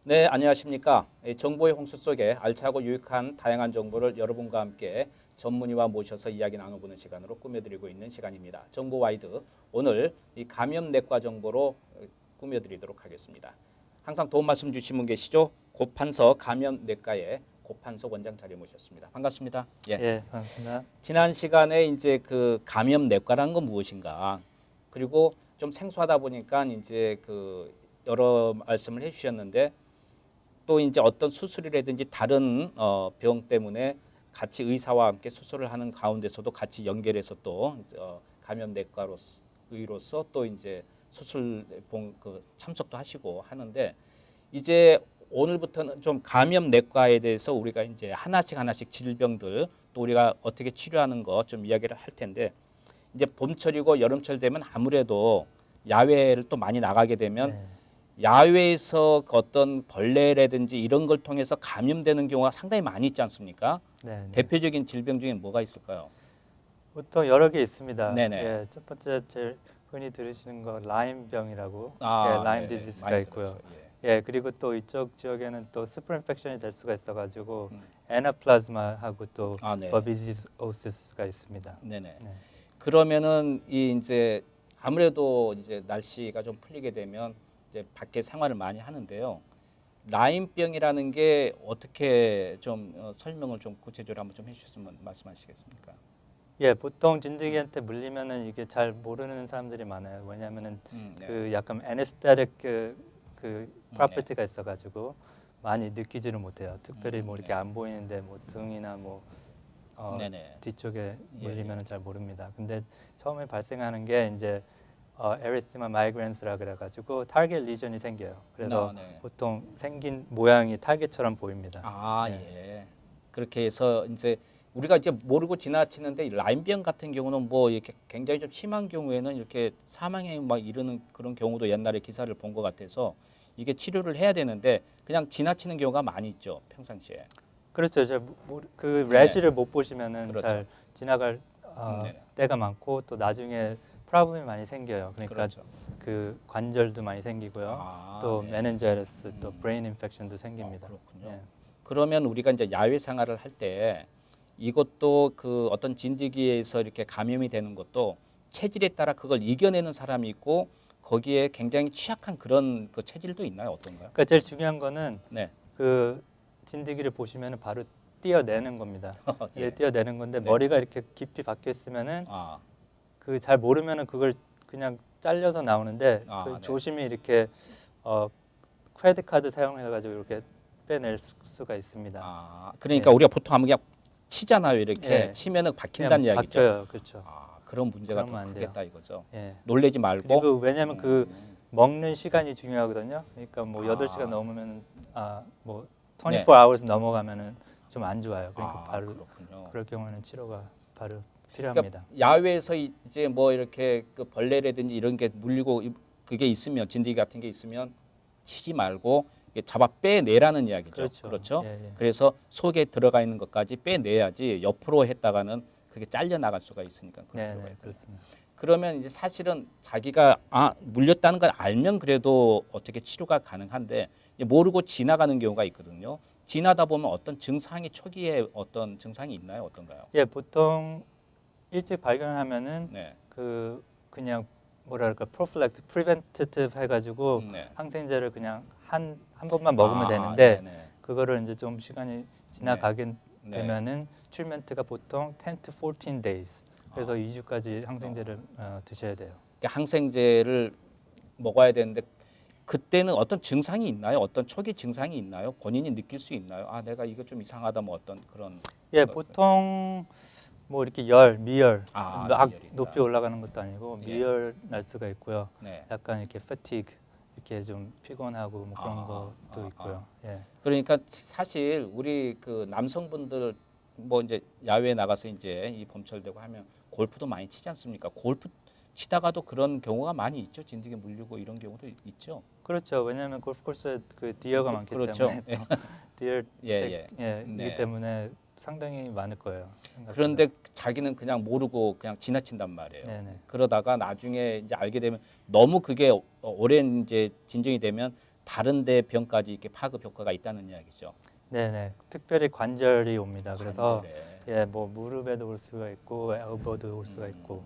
네, 안녕하십니까. 정보의 홍수 속에 알차고 유익한 다양한 정보를 여러분과 함께 전문의와 모셔서 이야기 나눠보는 시간으로 꾸며드리고 있는 시간입니다. 정보 와이드, 오늘 이 감염내과 정보로 꾸며드리도록 하겠습니다. 항상 도움 말씀 주신 분 계시죠? 고판석 감염내과의 고판석 원장 자리 모셨습니다. 반갑습니다. 예, 반갑습니다. 지난 시간에 이제 그 감염내과라는 건 무엇인가, 그리고 좀 생소하다 보니까 이제 그 여러 말씀을 해주셨는데, 또 이제 어떤 수술이라든지 다른 병 때문에 같이 의사와 함께 수술을 하는 가운데서도 같이 연결해서 또 감염내과로서 의로서 또 이제 수술 그 참석도 하시고 하는데, 이제 오늘부터는 좀 감염내과에 대해서 우리가 이제 하나씩 질병들 또 우리가 어떻게 치료하는 거 좀 이야기를 할 텐데, 이제 봄철이고 여름철 되면 아무래도 야외를 또 많이 나가게 되면 네. 야외에서 그 어떤 벌레라든지 이런 걸 통해서 감염되는 경우가 상당히 많이 있지 않습니까? 네, 네. 대표적인 질병 중에 뭐가 있을까요? 보통 여러 개 있습니다. 네네. 예, 첫 번째 제일 흔히 들으시는 거 라임병이라고, 아, 예, 라임 네, 디지즈가 많이 있고요. 들었죠. 예, 그리고 또 이쪽 지역에는 또 스프 인펙션이 될 수가 있어가지고 음. 에나플라즈마하고 또 아, 네. 버비지오시스가 있습니다. 네네. 네. 그러면은 이 이제 아무래도 이제 날씨가 좀 풀리게 되면 이제 밖에 생활을 많이 하는데요. 라임병이라는 게 어떻게 좀 설명을 좀 구체적으로 한번 좀 해주셨으면 말씀하시겠습니까? 예, 보통 진드기한테 물리면은 이게 잘 모르는 사람들이 많아요. 왜냐하면은 네. 그 약간 에네스테틱 그 네. 프로퍼티가 있어가지고 많이 느끼지를 못해요. 특별히 뭐 이렇게 네. 안 보이는데 뭐 등이나 뭐 네네. 뒤쪽에 예, 물리면은 잘 모릅니다. 근데 처음에 발생하는 게 이제 에리티마 마이그랜스라 그래가지고 타겟 리전이 생겨요. 그래서 네. 보통 생긴 모양이 타겟처럼 보입니다. 아, 네. 예. 그렇게 해서 이제 우리가 이제 모르고 지나치는데, 이 라임병 같은 경우는 뭐 이렇게 굉장히 좀 심한 경우에는 이렇게 사망에 막 이르는 그런 경우도 옛날에 기사를 본 것 같아서 이게 치료를 해야 되는데 그냥 지나치는 경우가 많이 있죠, 평상시에. 그렇죠. 그 네. 래시를 못 보시면은 그렇죠. 잘 지나갈 네. 때가 많고 또 나중에 프로블럼이 많이 생겨요. 그러니까 그렇죠. 그 관절도 많이 생기고요. 아, 또 네. 메닌자이러스, 또 브레인 인펙션도 생깁니다. 그렇군요. 예. 그러면 우리가 이제 야외 생활을 할 때 이것도 그 어떤 진드기에서 이렇게 감염이 되는 것도 체질에 따라 그걸 이겨내는 사람이 있고, 거기에 굉장히 취약한 그런 그 체질도 있나요? 어떤가요? 그러니까 제일 중요한 거는 네. 그 진드기를 보시면은 바로 띄어내는 겁니다. 예. 띄어내는 건데 네. 머리가 이렇게 깊이 박혀 있으면은 아, 그 잘 모르면은 그걸 그냥 잘려서 나오는데 아, 그 네. 조심히 이렇게 크레딧 카드 사용해 가지고 이렇게 빼낼 수가 있습니다. 아, 그러니까 예. 우리가 보통 하면 그냥 치잖아요. 이렇게 예. 치면은 박힌다는 그냥 이야기죠. 박혀요. 그렇죠. 아, 그런 문제가 더 그러면 안 크겠다 돼요. 이거죠. 예. 놀래지 말고. 그리고 왜냐면 그 음. 먹는 시간이 중요하거든요. 그러니까 뭐 아. 8시간 넘으면 뭐 네. 24 hours 넘어가면은 좀 안 좋아요. 그러니까 바로 그렇군요. 그럴 경우에는 치료가 바로 그러니까 필요합니다. 야외에서 이제 뭐 이렇게 그 벌레라든지 이런 게 물리고 그게 있으면, 진드기 같은 게 있으면 치지 말고 이게 잡아 빼내라는 이야기죠. 그렇죠. 예, 예. 그래서 속에 들어가 있는 것까지 빼내야지 옆으로 했다가는 그게 잘려 나갈 수가 있으니까 그럴 네, 필요가 네, 있고요. 그렇습니다. 그러면 이제 사실은 자기가 물렸다는 걸 알면 그래도 어떻게 치료가 가능한데, 이제 모르고 지나가는 경우가 있거든요. 지나다 보면 어떤 증상이, 초기에 어떤 증상이 있나요? 어떤가요? 예, 보통 일찍 발견하면은 네. 그냥 뭐랄까 프로필렉틱, 프리벤티브 해가지고 네. 항생제를 그냥 한 번만 먹으면 아, 되는데 네네. 그거를 이제 좀 시간이 지나가게 네. 되면은 트리트먼트가 보통 10 to 14 days. 그래서 2주까지 항생제를 드셔야 돼요. 그러니까 항생제를 먹어야 되는데 그때는 어떤 증상이 있나요? 어떤 초기 증상이 있나요? 본인이 느낄 수 있나요? 아, 내가 이거 좀 이상하다, 뭐 어떤 그런. 예, 보통 뭐 이렇게 미열 막 미열이 있다. 높이 올라가는 것도 아니고 예. 미열 날 수가 있고요. 네. 약간 이렇게 fatigue 이렇게 좀 피곤하고 뭐 그런 것도 있고요. 예. 그러니까 사실 우리 그 남성분들 뭐 이제 야외에 나가서 이제 이 봄철 되고 하면 골프도 많이 치지 않습니까? 골프 치다가도 그런 경우가 많이 있죠. 진드기 물리고 이런 경우도 있죠. 그렇죠. 왜냐하면 골프 코스에 그 디어가 많기 그렇죠. 때문에 또 디어 예. 이기 네. 때문에 상당히 많을 거예요. 생각보다. 그런데 자기는 그냥 모르고 그냥 지나친단 말이에요. 네네. 그러다가 나중에 이제 알게 되면 너무 그게 오랜 이제 진정이 되면 다른데 병까지 이렇게 파급 효과가 있다는 이야기죠. 네네. 특별히 관절이 옵니다. 그래서 관절에. 예, 뭐 무릎에도 올 수가 있고 엘보도 올 수가 있고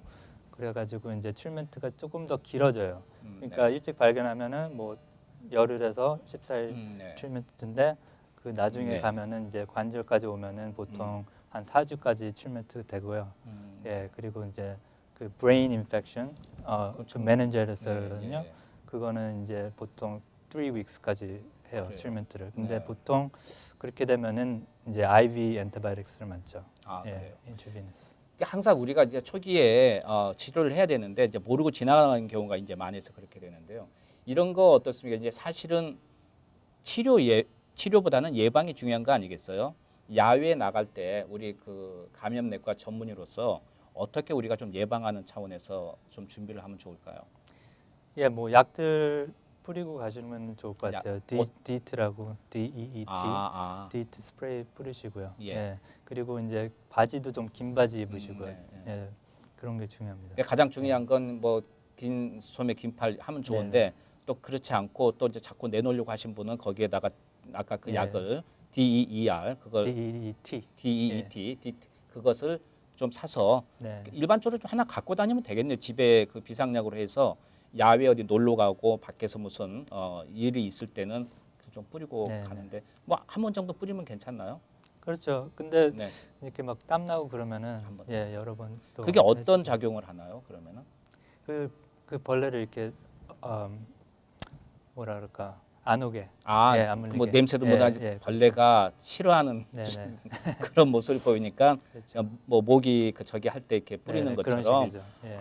그래가지고 이제 트리트먼트가 조금 더 길어져요. 그러니까 네. 일찍 발견하면은 뭐 열흘에서 14일 네. 트리트먼트인데 그 나중에 네. 가면은 이제 관절까지 오면은 보통 한 4주까지 트리트먼트 되고요. 음. 예, 그리고 이제 그 브레인 인펙션, 그 메닌자이티스거든요. 네. 그거는 이제 보통 3 weeks까지 해요, 그래요? 트리트먼트를. 근데 네. 보통 그렇게 되면은 이제 IV 엔티바이오틱스를 맞죠. 아, 예, 그래요. 인트라비너스. 항상 우리가 이제 초기에 치료를 해야 되는데 이제 모르고 지나가는 경우가 이제 많아서 그렇게 되는데요. 이런 거 어떻습니까? 이제 사실은 치료보다는 예방이 중요한 거 아니겠어요? 야외에 나갈 때 우리 그 감염내과 전문의로서 어떻게 우리가 좀 예방하는 차원에서 좀 준비를 하면 좋을까요? 예, 뭐 약들 뿌리고 가시면 좋을 것 약, 같아요. 어- DEET라고 DEET, 아, DEET 스프레이 뿌리시고요. 예. 예. 그리고 이제 바지도 좀 긴 바지 입으시고요. 네, 네. 예, 그런 게 중요합니다. 그러니까 가장 중요한 건 뭐 긴 소매 긴 팔 하면 좋은데 또 그렇지 않고 또 이제 자꾸 내놓으려고 하신 분은 거기에다가 아까 그 예. 약을 DEER 그걸 DEET. DEET 그것을 좀 사서 네. 일반적으로 좀 하나 갖고 다니면 되겠네요. 집에 그 비상약으로 해서 야외 어디 놀러 가고 밖에서 무슨 일이 있을 때는 좀 뿌리고 네, 가는데 뭐 한 번 정도 뿌리면 괜찮나요? 그렇죠. 근데 네. 이렇게 막 땀 나고 그러면은 한 번. 예, 여러 번 또 그게 어떤 해주고. 작용을 하나요? 그러면은 그 벌레를 이렇게 뭐라 그럴까? 안 오게. 아, 예, 안 물리게. 뭐 냄새도 예, 보다 예, 벌레가 싫어하는 네, 네. 그런 모습을 보이니까 그렇죠. 뭐 모기 그 저기 할 때 이렇게 뿌리는 네, 네, 그런 것처럼 식이죠. 예.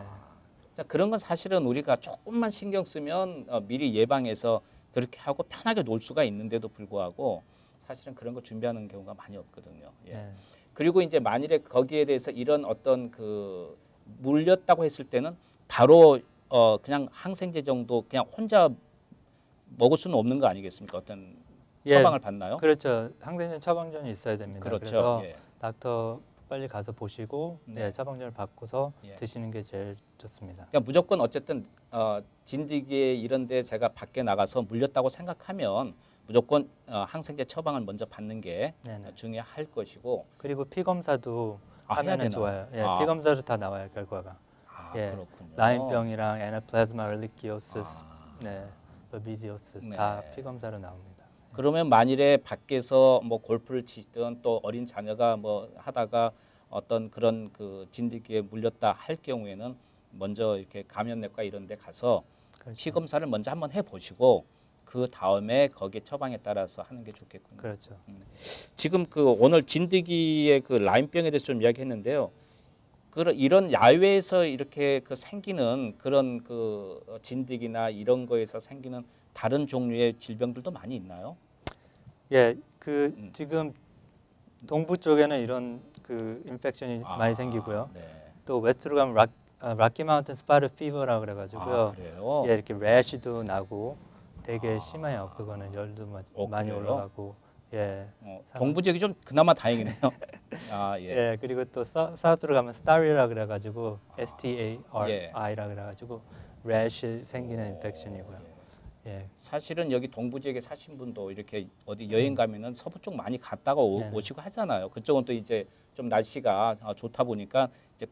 자, 그런 건 사실은 우리가 조금만 신경 쓰면 미리 예방해서 그렇게 하고 편하게 놀 수가 있는데도 불구하고 사실은 그런 거 준비하는 경우가 많이 없거든요. 예. 네. 그리고 이제 만일에 거기에 대해서 이런 어떤 그 물렸다고 했을 때는 바로 그냥 항생제 정도 그냥 혼자 먹을 수는 없는 거 아니겠습니까? 어떤 예, 처방을 받나요? 그렇죠. 항생제 처방전이 있어야 됩니다. 그렇죠. 그래서 예. 닥터 빨리 가서 보시고 네. 예, 처방전을 받고서 예. 드시는 게 제일 좋습니다. 그러니까 무조건 어쨌든 진드기에 이런데 제가 밖에 나가서 물렸다고 생각하면 무조건 항생제 처방을 먼저 받는 게 네네. 중요할 것이고 그리고 피 검사도 해야 하면은 되나? 좋아요. 예, 아. 피 검사로 다 나와요 결과가. 예, 그렇군요. 라임병이랑 에나플라즈마 엘리키오시스, 아. 네, 버비지오시스 네. 다 피 검사로 나옵니다. 그러면 만일에 밖에서 뭐 골프를 치든 또 어린 자녀가 뭐 하다가 어떤 그런 그 진드기에 물렸다 할 경우에는 먼저 이렇게 감염내과 이런 데 가서 그렇죠. 피 검사를 먼저 한번 해 보시고 그 다음에 거기에 처방에 따라서 하는 게 좋겠군요. 그렇죠. 지금 그 오늘 진드기의 그 라임병에 대해서 좀 이야기했는데요. 이런 야외에서 이렇게 그 생기는 그런 그 진드기나 이런 거에서 생기는 다른 종류의 질병들도 많이 있나요? 예, 그 음. 지금 동부 쪽에는 이런 그 인펙션이 많이 생기고요. 네. 또 웨스트로 가면 락키 마운틴 스파이더 피버라 그래가지고요. 그래요? 예, 이렇게 래시도 나고 되게 심해요. 그거는 열도 많이 그래요? 올라가고 예. 동부 지역이 좀 그나마 다행이네요. 예. 예, 그리고 또 사우스로 가면 스타리라 그래가지고 STARI라 그래가지고 래시 생기는 인펙션이고요. 예, 사실은 여기 동부 지역에 사신 분도 이렇게 어디 여행 가면은 서부 쪽 많이 갔다가 네네. 오시고 하잖아요. 그쪽은 또 이제 좀 날씨가 좋다 보니까 이제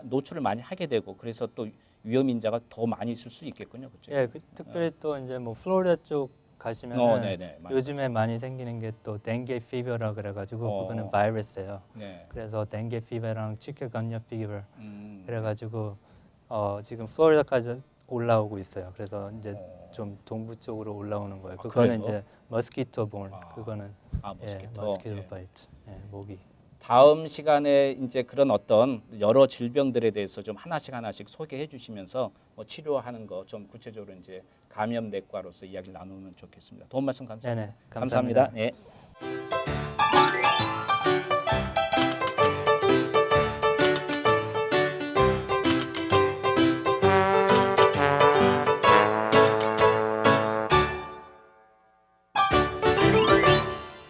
노출을 많이 하게 되고 그래서 또 위험 인자가 더 많이 있을 수 있겠군요. 그쪽. 예, 특별히 또 이제 뭐 플로리다 쪽 가시면 네네. 요즘에 많이 생기는 게 또 댕게 피버라 그래가지고 그거는 바이러스예요. 네. 그래서 댕게 피버랑 치킨건녀 피버 음. 그래가지고 지금 플로리다까지 올라오고 있어요. 그래서 이제 좀 동부 쪽으로 올라오는 거예요. 그거는 그래요? 이제 머스키토 본 아. 그거는 모스키토. 머스키토 예. 바이트 모기. 다음 시간에 이제 그런 어떤 여러 질병들에 대해서 좀 하나씩 소개해 주시면서 뭐 치료하는 거 좀 구체적으로 이제 감염내과로서 이야기를 나누면 좋겠습니다. 도움 말씀 감사합니다. 네네, 감사합니다. 네.